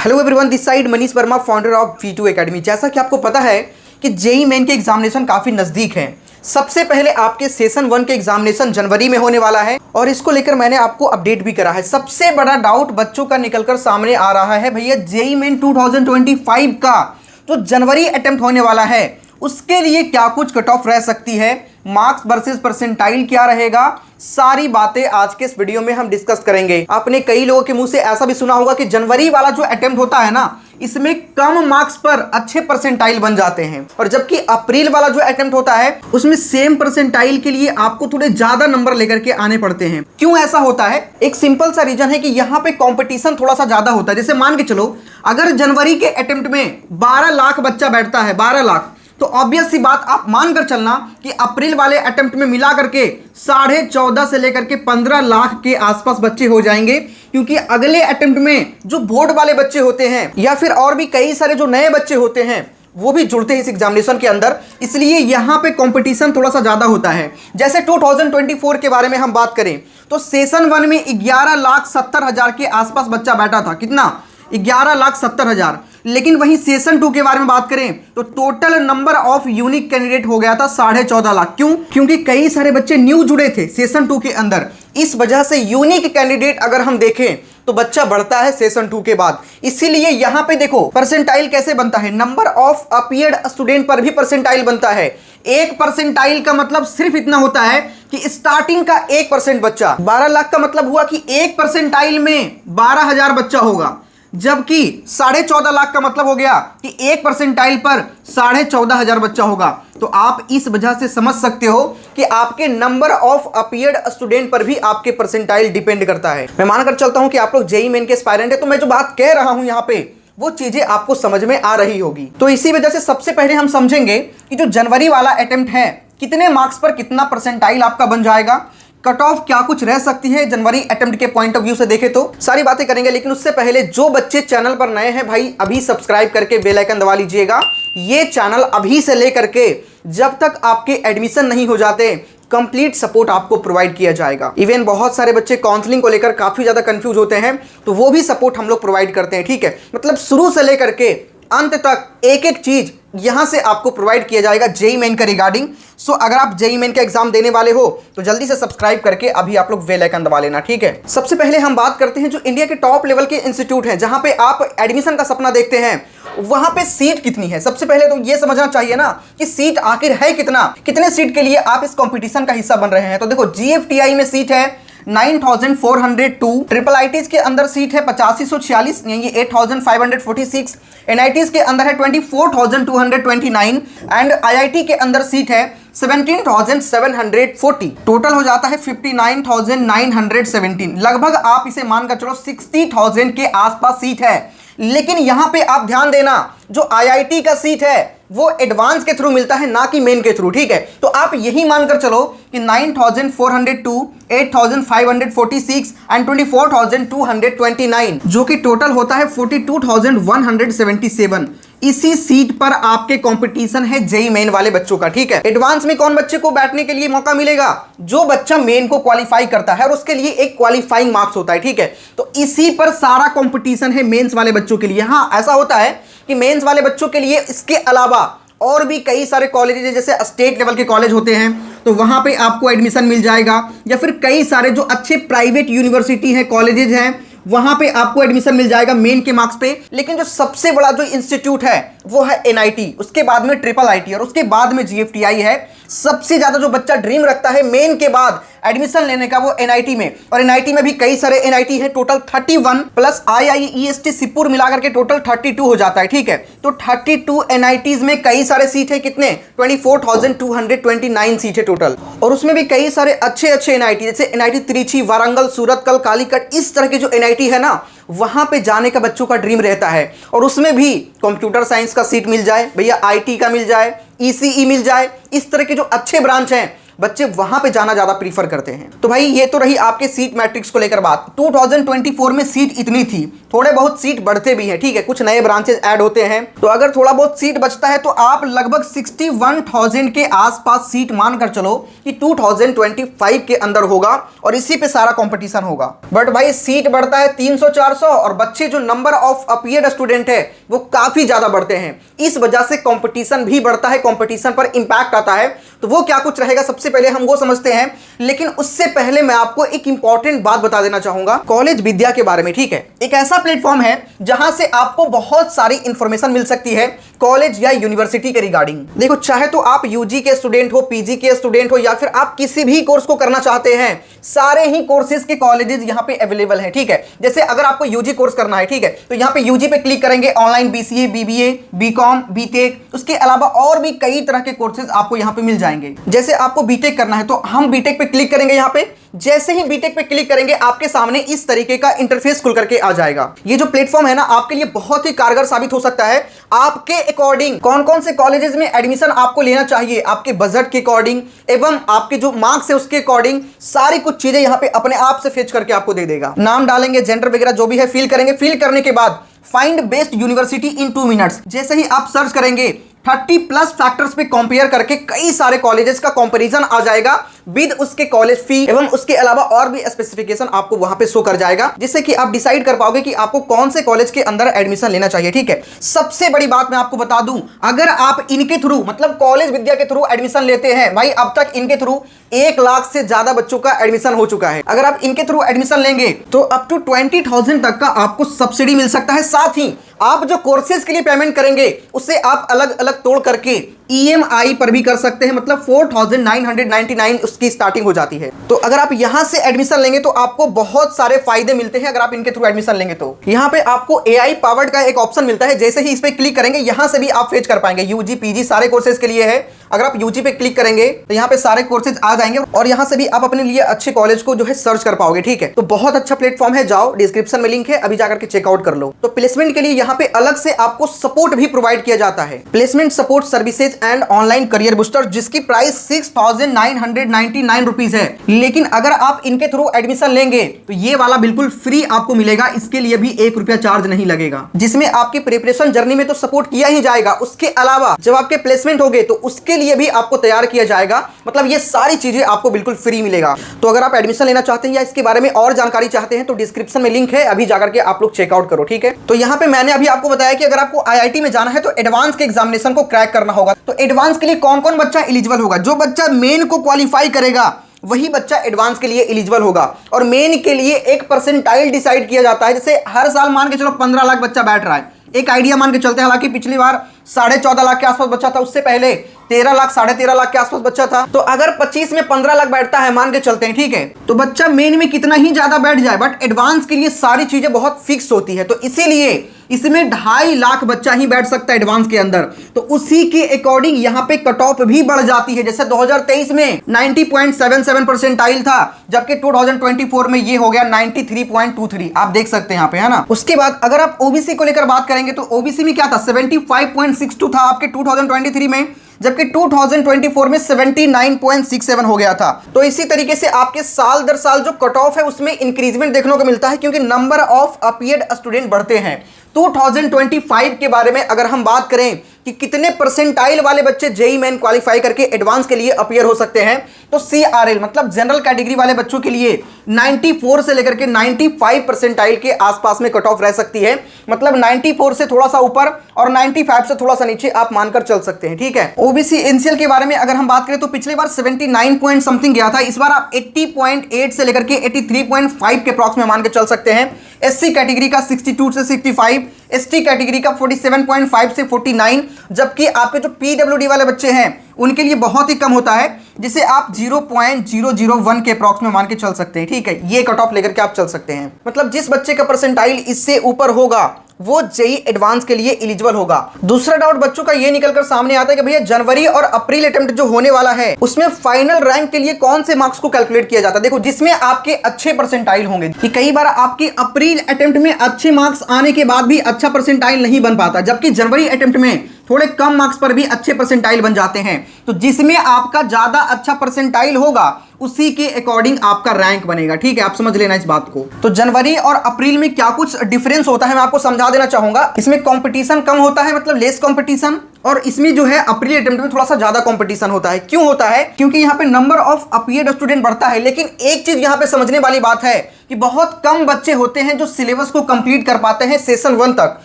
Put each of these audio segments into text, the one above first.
Hello everyone, this side Manish Verma, founder of V2 academy. जैसा कि आपको पता है कि जेईई मेन के एग्जामिनेशन काफ़ी नज़दीक हैं। सबसे पहले आपके सेशन 1 के एग्जामिनेशन जनवरी में होने वाला है और इसको लेकर मैंने आपको अपडेट भी करा है। सबसे बड़ा डाउट बच्चों का निकलकर सामने आ रहा है, भैया जेईई मेन 2025 का जो जनवरी अटेम्प्ट होने वाला है उसके लिए क्या कुछ कट ऑफ रह सकती है, मार्क्स वर्सेस परसेंटाइल क्या रहेगा, सारी बातें आज के इस वीडियो में हम डिस्कस करेंगे। आपने कई लोगों के मुंह से ऐसा भी सुना होगा कि जनवरी वाला जो अटेम्प्ट होता है ना, इसमें कम मार्क्स पर अच्छे परसेंटाइल बन जाते हैं, और जबकि अप्रैल वाला जो अटेम्प्ट होता है उसमें सेम परसेंटाइल के लिए आपको थोड़े ज्यादा नंबर लेकर के आने पड़ते हैं। क्यों ऐसा होता है? एक सिंपल सा रीजन है कि यहाँ पे कंपटीशन थोड़ा सा ज्यादा होता है। जैसे मान के चलो, अगर जनवरी के अटेम्प्ट में 12 लाख बच्चा बैठता है, 12 लाख, तो ऑब्वियस सी बात आप मानकर चलना कि अप्रैल वाले अटेम्प्ट में मिला करके 14.5 से लेकर के 15 लाख के आसपास बच्चे हो जाएंगे, क्योंकि अगले अटेम्प्ट में जो बोर्ड वाले बच्चे होते हैं या फिर और भी कई सारे जो नए बच्चे होते हैं वो भी जुड़ते हैं इस एग्जामिनेशन के अंदर, इसलिए यहाँ पे कंपटीशन थोड़ा सा ज़्यादा होता है। जैसे 2024 के बारे में हम बात करें तो सेशन 1 में 11,70,000 के आसपास बच्चा बैठा था। कितना? 11,70,000। लेकिन वहीं सेशन 2 के बारे में बात करें तो total number of unique candidate हो गया था 14.5 लाख। क्यों? क्योंकि कई सारे बच्चे न्यू जुड़े थे सेशन 2 के अंदर। इस वजह से यूनिक कैंडिडेट अगर हम देखें तो बच्चा बढ़ता है सेशन 2 के बाद। इसीलिए यहां पे देखो परसेंटाइल कैसे बनता है, नंबर ऑफ अपीयर्ड स्टूडेंट पर भी परसेंटाइल बनता है। एक परसेंटाइल का मतलब सिर्फ इतना होता है कि स्टार्टिंग का 1% बच्चा, 12 लाख का मतलब हुआ कि एक परसेंटाइल में 12,000 बच्चा होगा, जबकि 14.5 लाख का मतलब हो गया कि एक परसेंटाइल पर 14,500 बच्चा होगा। तो आप इस वजह से समझ सकते हो कि आपके नंबर ऑफ अपीयर्ड स्टूडेंट पर भी आपके परसेंटाइल डिपेंड करता है। मैं मानकर चलता हूं कि आप लोग जेईई मेन के एस्पायरेंट है, तो मैं जो बात कह रहा हूं यहां पे वो चीजें आपको समझ में आ रही होगी। तो इसी वजह से सबसे पहले हम समझेंगे कि जो जनवरी वाला अटेम्प्ट है कितने मार्क्स पर कितना परसेंटाइल आपका बन जाएगा, कट ऑफ क्या कुछ रह सकती है जनवरी अटेम्प्ट के पॉइंट ऑफ व्यू से देखें तो सारी बातें करेंगे। लेकिन उससे पहले जो बच्चे चैनल पर नए हैं भाई, अभी सब्सक्राइब करके बेल आइकन दबा लीजिएगा। ये चैनल अभी से लेकर के जब तक आपके एडमिशन नहीं हो जाते कंप्लीट सपोर्ट आपको प्रोवाइड किया जाएगा। इवन बहुत सारे बच्चे काउंसलिंग को लेकर काफी ज्यादा कंफ्यूज होते हैं, तो वो भी सपोर्ट हम लोग प्रोवाइड करते हैं। ठीक है, मतलब शुरू से लेकर के अंत तक एक एक चीज यहां से आपको प्रोवाइड किया जाएगा जेईई मेन का रिगार्डिंग। सो अगर आप जेईई मेन का एग्जाम देने वाले हो तो जल्दी से सब्सक्राइब करके अभी आप लोग बेल आइकन दबा लेना। ठीक है, सबसे पहले हम बात करते हैं जो इंडिया के टॉप लेवल के इंस्टीट्यूट हैं, जहां पे आप एडमिशन का सपना देखते हैं, वहां पे सीट कितनी है। सबसे पहले तो ये समझना चाहिए ना कि सीट आखिर है कितना, कितने सीट के लिए आप इस कॉम्पिटिशन का हिस्सा बन रहे हैं। तो देखो, GFTI में सीट है 9,402, ट्रिपल आईटीज के अंदर सीट है 8546 यानी 8,546, एनआईटीज के अंदर है 24,229 एंड आईआईटी के अंदर सीट है 17,740। टोटल हो जाता है 59,917। लगभग आप इसे मानकर चलो 60,000 के आसपास सीट है। लेकिन यहां पे आप ध्यान देना, जो आईआईटी का सीट है वो एडवांस के थ्रू मिलता है, ना कि मेन के थ्रू। ठीक है, तो आप यही मानकर चलो कि 9,402, 8,546 एंड 24,229, जो कि टोटल होता है 42,177। इसी सीट पर आपके कंपटीशन है जेईई मेन वाले बच्चों का। ठीक है, एडवांस में कौन बच्चे को बैठने के लिए मौका मिलेगा? जो बच्चा मेन को क्वालिफाई करता है, और उसके लिए एक क्वालिफाइंग मार्क्स होता है। ठीक है, तो इसी पर सारा कंपटीशन है मेंस वाले बच्चों के लिए। हाँ, ऐसा होता है कि मेंस वाले बच्चों के लिए इसके अलावा और भी कई सारे कॉलेजेस, जैसे स्टेट लेवल के कॉलेज होते हैं, तो वहां पे आपको एडमिशन मिल जाएगा, या फिर कई सारे जो अच्छे प्राइवेट यूनिवर्सिटी हैं, कॉलेजेस हैं, वहां पे आपको एडमिशन मिल जाएगा मेन के मार्क्स पे। लेकिन जो सबसे बड़ा जो इंस्टीट्यूट है वो है एनआईटी, उसके बाद में ट्रिपल आईटी और उसके बाद में GFTI है। सबसे ज्यादा जो बच्चा ड्रीम रखता है मेन के बाद एडमिशन लेने का वो एनआईटी में, और एनआईटी में भी कई सारे एनआईटी है, टोटल 31 प्लस IIEST सिपुर मिलाकर के टोटल 32 हो जाता है। ठीक है, तो 32 एनआईटीज में कई सारे सीट है, कितने? 24,229 सीट है टोटल, और उसमें भी कई सारे अच्छे अच्छे एनआईटी, जैसे एनआईटी त्रिची, वारंगल, सूरतकल, कालीकट, इस तरह के जो एनआईटी है ना, वहां पे जाने का बच्चों का ड्रीम रहता है। और उसमें भी कंप्यूटर साइंस का सीट मिल जाए भैया, IT का मिल जाए, ECE मिल जाए, इस तरह के जो अच्छे ब्रांच हैं बच्चे वहां पे जाना ज्यादा प्रीफर करते हैं। तो भाई ये तो रही आपके सीट मैट्रिक्स को लेकर बात। 2024 में सीट इतनी थी, थोड़े बहुत सीट बढ़ते भी हैं, ठीक है, कुछ नए ब्रांचेस ऐड होते हैं, तो अगर थोड़ा बहुत सीट बचता है तो आप लगभग 61,000 के आसपास सीट मानकर चलो कि 2025 के अंदर होगा और इसी पे सारा कंपटीशन होगा। बट भाई सीट बढ़ता है 300-400 और बच्चे जो नंबर ऑफ अपीयर्ड स्टूडेंट है वो काफी ज्यादा बढ़ते हैं, इस वजह से कंपटीशन भी बढ़ता है, कंपटीशन पर इंपैक्ट आता है। तो वो क्या कुछ रहेगा सबसे पहले हम वो समझते हैं, लेकिन उससे पहले मैं आपको एक इंपॉर्टेंट बात बता देना चाहूंगा कॉलेज विद्या के बारे में, ठीक है। एक ऐसा प्लेटफॉर्म है जहां से आपको बहुत सारी इंफॉर्मेशन मिल सकती है कॉलेज या यूनिवर्सिटी के रिगार्डिंग। देखो, चाहे तो आप यूजी के स्टूडेंट हो, पीजी के स्टूडेंट हो, या फिर आप किसी भी कोर्स को करना चाहते हैं, सारे ही कोर्सेज के कॉलेजेस यहां पे अवेलेबल हैं, ठीक है। जैसे अगर आपको यूजी कोर्स करना है, ठीक है, तो यहां पे यूजी पे क्लिक करेंगे, online BCA, BBA, BCom, BTech, उसके अलावा और भी कई तरह के कोर्सेज आपको यहां पे मिल जाएंगे। जैसे आपको बीटेक करना है तो हम बीटेक पे क्लिक करेंगे, यहां पे जैसे ही बीटेक पे क्लिक करेंगे आपके सामने इस तरीके का इंटरफेस खुल करके आ जाएगा। ये जो प्लेटफॉर्म है ना, आपके लिए बहुत ही कारगर साबित हो सकता है। आपके अकॉर्डिंग कौन कौन से कॉलेजेस में एडमिशन आपको लेना चाहिए, आपके बजट के अकॉर्डिंग एवं आपके जो मार्क्स है उसके अकॉर्डिंग, सारी कुछ चीजें यहां पे अपने आप से फेच करके आपको दे देगा। नाम डालेंगे, जेंडर वगैरह जो भी है फिल करेंगे, फिल करने के बाद फाइंड बेस्ट यूनिवर्सिटी इन 2 मिनट्स, जैसे ही आप सर्च करेंगे 30+ फैक्टर्स पे कंपेयर करके कई सारे कॉलेजेस का कंपैरिजन आ जाएगा विद उसके कॉलेज फी एवं उसके अलावा और भी स्पेसिफिकेशन आपको वहां पे शो कर जाएगा, जिससे कि आप डिसाइड कर पाओगे कि आपको कौन से कॉलेज के अंदर एडमिशन लेना चाहिए, ठीक है। सबसे बड़ी बात मैं आपको बता दूं, अगर आप इनके थ्रू मतलब कॉलेज विद्या के थ्रू एडमिशन लेते हैं, भाई अब तक इनके थ्रू 1 लाख से ज्यादा बच्चों का एडमिशन हो चुका है। अगर आप इनके थ्रू एडमिशन लेंगे तो अप टू 20,000 तक का आपको सब्सिडी मिल सकता है। साथ ही आप जो कोर्सेज के लिए पेमेंट करेंगे उससे आप अलग अलग तोड़ करके EMI पर भी कर सकते हैं, मतलब 4,999 उसकी स्टार्टिंग हो जाती है। तो अगर आप यहां से एडमिशन लेंगे तो आपको बहुत सारे फायदे मिलते हैं। अगर आप इनके थ्रू एडमिशन लेंगे तो यहां पे आपको AI पावर्ड का एक ऑप्शन मिलता है, जैसे ही इस पे क्लिक करेंगे यहां से भी आप फेच कर पाएंगे। यूजी पीजी सारे कोर्सेज के लिए है। अगर आप यूजी पे क्लिक करेंगे तो यहाँ पे सारे कोर्सेज आ जाएंगे और यहाँ से भी आप अपने लिए अच्छे कॉलेज को जो है सर्च कर पाओगे, ठीक है। तो बहुत अच्छा प्लेटफॉर्म है, जाओ डिस्क्रिप्शन में लिंक है, अभी जाकर के चेकआउट कर लो। तो प्लेसमेंट के लिए यहाँ पे अलग से आपको सपोर्ट भी प्रोवाइड किया जाता है, placement support services and online career booster, जिसकी प्राइस 6,999 रुपीज है। लेकिन अगर आप इनके थ्रू एडमिशन लेंगे तो ये वाला बिल्कुल फ्री आपको मिलेगा, इसके लिए भी 1 रुपया चार्ज नहीं लगेगा, जिसमें आपकी प्रिपरेशन जर्नी में तो सपोर्ट किया ही जाएगा, उसके अलावा जब आपके प्लेसमेंट होंगे तो उसके लिए भी आपको तैयार किया जाएगा। मतलब ये सारी चीजें आपको बिल्कुल फ्री मिलेगा। तो अगर आप एडमिशन लेना चाहते हैं या इसके बारे में और जानकारी चाहते हैं तो डिस्क्रिप्शन में लिंक है, अभी जाकर के आप लोग चेकआउट करो, ठीक है। तो यहाँ पे मैंने अभी आपको बताया कि अगर आपको IIT में जाना है तो एडवांस के एग्जामिनेशन को क्रैक करना होगा। तो एडवांस के लिए कौन कौन बच्चा एलिजिबल होगा? जो बच्चा मेन को क्वालिफाई करेगा वही बच्चा एडवांस के लिए एलिजिबल होगा। और मेन के लिए एक परसेंटाइल डिसाइड किया जाता है। जैसे हर साल मान के चलो 15 लाख बच्चा बैठ रहा है, एक आइडिया मान के चलते हैं, हालांकि पिछली बार 14.5 लाख के आसपास बच्चा था, उससे पहले 13 लाख 13.5 लाख के आसपास बच्चा था। तो अगर 25 में 15 लाख बैठता है मान के चलते हैं, ठीक है, तो बच्चा मेन में कितना ही ज्यादा बैठ जाए, बट एडवांस के लिए सारी चीजें बहुत फिक्स होती है। तो इसीलिए इसमें 2.5 लाख बच्चा ही बैठ सकता है एडवांस के अंदर। तो उसी के अकॉर्डिंग यहाँ पे कट ऑफ भी बढ़ जाती है। जैसे 2023 में 90.77 परसेंटाइल था, जबकि 2024 में ये हो गया 93.23। आप देख सकते हैं यहाँ पे, है ना। उसके बाद अगर आप ओबीसी को लेकर बात करेंगे तो ओबीसी में क्या था, 75.62 था आपके 2023 में, जबकि 2024 में 79.67 हो गया था। तो इसी तरीके से आपके साल दर साल जो कट ऑफ है उसमें इंक्रीजमेंट देखने को मिलता है, क्योंकि नंबर ऑफ अपीयर्ड स्टूडेंट बढ़ते हैं। 2025 के बारे में अगर हम बात करें कि कितने परसेंटाइल वाले बच्चे जेईई मेन क्वालिफाई करके एडवांस के लिए अपीयर हो सकते हैं, तो CRL मतलब जनरल कैटेगरी वाले बच्चों के लिए 94 से लेकर के 95 परसेंटाइल के आसपास में कट ऑफ रह सकती है। मतलब 94 से थोड़ा सा ऊपर और 95 से थोड़ा सा नीचे आप मानकर चल सकते हैं, ठीक है। ओबीसी एनसीएल के बारे में अगर हम बात करें तो पिछली बार 79 पॉइंट समथिंग गया था, इस बार आप 80.8 से लेकर के 83.5 के अप्रॉक्स में मान के चल सकते हैं। SC कैटेगरी का 62 से 65, ST कैटेगरी का 47.5 से 49, जबकि आपके जो PWD वाले बच्चे हैं उनके लिए बहुत ही कम होता है, जिसे आप 0.001 के अप्रॉक्स में मान के चल सकते हैं, ठीक है। ये कट ऑफ लेकर के आप चल सकते हैं। मतलब जिस बच्चे का परसेंटाइल इससे ऊपर होगा वो जेई एडवांस के लिए एलिजिबल होगा। दूसरा डाउट बच्चों का ये निकलकर सामने आता है कि भैया जनवरी और अप्रैल अटेम्प्ट जो होने वाला है उसमें फाइनल रैंक के लिए कौन से मार्क्स को कैलकुलेट किया जाता है। देखो, जिसमें आपके अच्छे परसेंटाइल होंगे, कि कई बार आपके अप्रैल अटेम्प्ट में अच्छे मार्क्स आने के बाद भी अच्छा परसेंटाइल नहीं बन पाता, जबकि जनवरी अटेम्प्ट में थोड़े कम मार्क्स पर भी अच्छे परसेंटाइल बन जाते हैं। तो जिसमें आपका ज्यादा अच्छा परसेंटाइल होगा उसी के अकॉर्डिंग आपका रैंक बनेगा। ठीक है, आप समझ लेना इस बात को। तो जनवरी और अप्रैल में क्या कुछ डिफरेंस होता है मैं आपको समझा देना चाहूंगा। इसमें कंपटीशन कम होता है, मतलब लेस कंपटीशन, और इसमें जो है अप्रैल अटेम्प्ट में थोड़ा सा ज्यादा कंपटीशन होता है। क्यों होता है? क्योंकि यहाँ पे नंबर ऑफ अपीयर्ड स्टूडेंट बढ़ता है। लेकिन एक चीज यहाँ पे समझने वाली बात है कि बहुत कम बच्चे होते हैं जो सिलेबस को कंप्लीट कर पाते हैं सेशन 1 तक,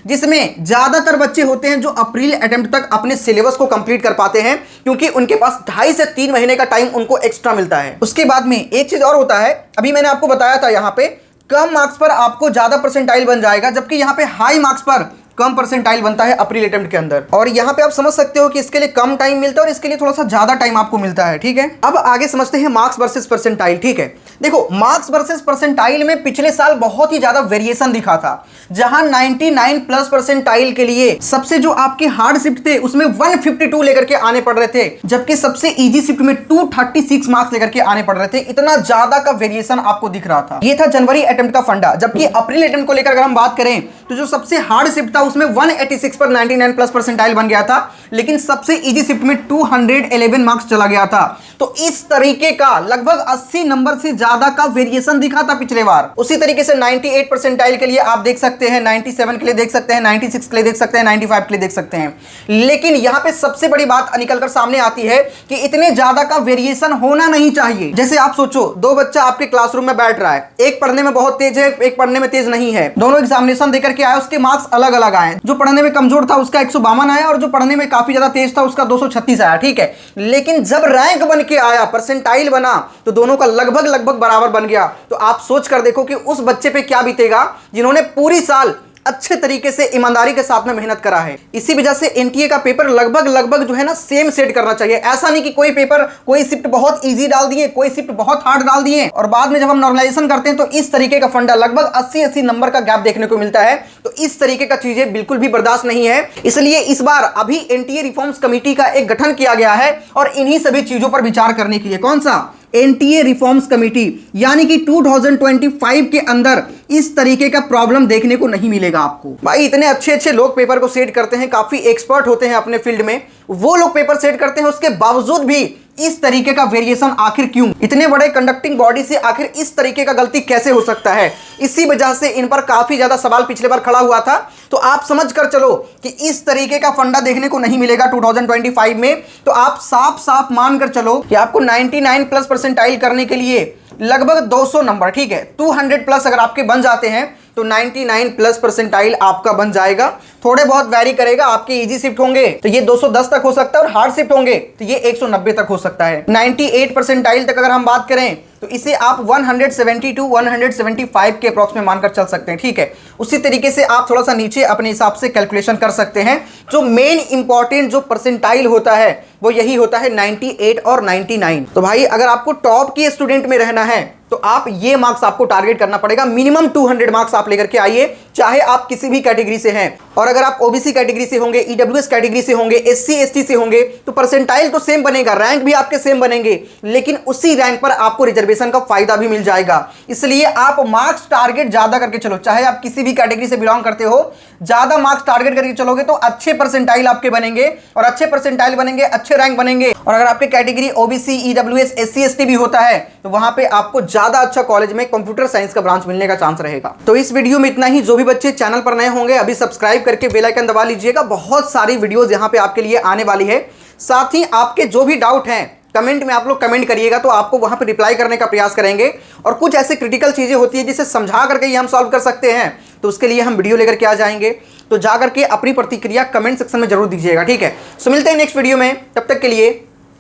जिसमें ज्यादातर बच्चे होते हैं जो अप्रैल अटेम्प्ट तक अपने सिलेबस को कंप्लीट कर पाते हैं, क्योंकि उनके पास 2.5 से 3 महीने का टाइम उनको एक्स्ट्रा मिलता है। उसके बाद में एक चीज और होता है, अभी मैंने आपको बताया था यहाँ पे कम मार्क्स पर आपको ज्यादा परसेंटाइल बन जाएगा, जबकि यहाँ पे हाई मार्क्स पर कम परसेंटाइल बनता है अप्रैल अटेम्प्ट के अंदर। और यहाँ पे आप समझ सकते हो कि इसके लिए कम टाइम मिलता है और इसके लिए थोड़ा सा ज्यादा टाइम आपको मिलता है। ठीक है, अब आगे समझते हैं मार्क्स वर्सेस परसेंटाइल। ठीक है, देखो, मार्क्स वर्सेस परसेंटाइल में पिछले साल बहुत ही ज्यादा वेरिएशन दिखा था, जहां 99 प्लस परसेंटाइल के लिए सबसे जो आपके हार्ड शिफ्ट थे उसमें 152 लेकर के आने पड़ रहे थे, जबकि सबसे इजी शिफ्ट में 236 मार्क्स लेकर के आने पड़ रहे थे। इतना ज्यादा का वेरिएशन आपको दिख रहा था। ये था जनवरी अटेम्प्ट का फंडा। जबकि अप्रैल अटेम्प्ट को लेकर अगर हम बात करें तो जो सबसे हार्ड शिफ्ट था उसमें 186 पर 99 प्लस परसेंटाइल बन गया था, लेकिन सबसे इजी शिफ्ट में 211 मार्क्स चला गया था। तो इस तरीके का लगभग 80 नंबर से ज्यादा का वेरिएशन दिखा था पिछले बार। उसी तरीके से 98 परसेंटाइल के लिए आप देख सकते हैं, 97 के लिए देख सकते हैं, 96 के लिए देख सकते हैं, 95 के लिए देख सकते हैं। लेकिन यहां पे सबसे बड़ी बात निकलकर सामने आती है कि इतने ज्यादा का वेरिएशन होना नहीं चाहिए। जैसे आप सोचो, दो बच्चा आपके क्लासरूम में बैठ रहा है, एक पढ़ने में बहुत तेज है, एक पढ़ने में तेज नहीं है, दोनों एग्जामिनेशन देकर के आए, उसके मार्क्स अलग अलग आए। जो पढ़ने में कमजोर था उसका 152 आया और जो पढ़ने में काफी ज्यादा तेज था उसका 236 आया। ठीक है, लेकिन जब रैंक बन के आया, परसेंटाइल बना, तो दोनों का लगभग लगभग बराबर बन गया। तो आप सोच कर देखो कि उस बच्चे पे क्या बीतेगा जिन्होंने पूरी साल अच्छे तरीके से ईमानदारी के साथ में मेहनत करा है। इसी वजह से एनटीए का पेपर लगभग लगभग जो है ना सेम सेट करना चाहिए। ऐसा नहीं कि कोई पेपर, कोई शिफ्ट बहुत इजी डाल दिए, कोई शिफ्ट बहुत हार्ड डाल दिए, और बाद में जब हम नॉर्मलाइजेशन करते हैं तो इस तरीके का फंडा लगभग 80-80 नंबर का गैप देखने को मिलता है। तो इस तरीके का चीजें बिल्कुल भी बर्दाश्त नहीं है। इसलिए इस बार अभी एनटीए रिफॉर्म्स कमेटी का एक गठन किया गया है और इन्हीं सभी चीजों पर विचार करने के लिए। कौन सा? NTA reforms committee. यानी कि 2025 के अंदर इस तरीके का प्रॉब्लम देखने को नहीं मिलेगा आपको। भाई, इतने अच्छे अच्छे लोग पेपर को सेट करते हैं, काफी एक्सपर्ट होते हैं अपने फील्ड में, वो लोग पेपर सेट करते हैं, उसके बावजूद भी इस तरीके का वेरिएशन आखिर क्यों? इतने बड़े कंडक्टिंग बॉडी से आखिर इस तरीके का गलती कैसे हो सकता है? इसी वजह से इन पर काफी ज्यादा सवाल पिछले बार खड़ा हुआ था। तो आप समझ कर चलो कि इस तरीके का फंडा देखने को नहीं मिलेगा 2025 में। तो आप साफ साफ मान कर चलो कि आपको 99 प्लस परसेंटाइल करने के लिए लगभग 200 नंबर, ठीक है, 200 प्लस अगर आपके बन जाते हैं तो 99 प्लस परसेंटाइल आपका बन जाएगा। थोड़े बहुत वैरी करेगा, आपके इजी शिफ्ट होंगे तो ये 210 तक हो सकता है और हार्ड शिफ्ट होंगे तो ये 190 तक हो सकता है। 98 परसेंटाइल तक अगर हम बात करें तो इसे आप 172 175 के अप्रॉक्स में मानकर चल सकते हैं। ठीक है, उसी तरीके से आप थोड़ा सा नीचे अपने हिसाब से कैलकुलेशन कर सकते हैं। जो मेन इंपॉर्टेंट जो परसेंटाइल होता है वो यही होता है 98 और 99। तो भाई, अगर आपको टॉप की स्टूडेंट में रहना है तो आप ये मार्क्स आपको टारगेट करना पड़ेगा। मिनिमम 200 मार्क्स आप लेकर के आइए, चाहे आप किसी भी कैटेगरी से हैं। और अगर आप ओबीसी कैटेगरी से होंगे, ईडब्ल्यूएस कैटेगरी से होंगे, एससी एसटी से होंगे तो परसेंटाइल तो सेम बनेगा, रैंक भी आपके सेम बनेंगे, लेकिन उसी रैंक पर आपको रिजर्वेशन का फायदा भी मिल जाएगा। इसलिए आप मार्क्स टारगेट ज्यादा करके चलो, चाहे आप किसी भी कैटेगरी से बिलोंग करते हो, ज्यादा मार्क्स टारगेट करके चलोगे तो अच्छे परसेंटाइल आपके बनेंगे, और अच्छे परसेंटाइल बनेंगे, अच्छे रैंक बनेंगे। और अगर आपके category OBC, EWS, SC ST भी होता है तो वहां पे आपको ज्यादा अच्छा कॉलेज में कंप्यूटर साइंस का ब्रांच मिलने का चांस रहेगा। तो इस वीडियो में इतना ही। जो भी बच्चे चैनल पर नए होंगे अभी सब्सक्राइब करके बेल आइकन दबा लीजिएगा, बहुत सारी वीडियोस यहां पे आपके लिए आने वाली है। साथ ही आपके जो भी डाउट हैं कमेंट में आप लोग कमेंट करिएगा तो आपको वहां पे रिप्लाई करने का प्रयास करेंगे। और कुछ ऐसे क्रिटिकल चीजें होती है जिसे समझा करके ही हम सॉल्व कर सकते हैं, तो उसके लिए हम वीडियो लेकर के आ जाएंगे। तो जा करके अपनी प्रतिक्रिया कमेंट सेक्शन में जरूर दीजिएगा। ठीक है, सो मिलते हैं नेक्स्ट वीडियो में, तब तक के लिए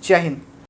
जय हिंद।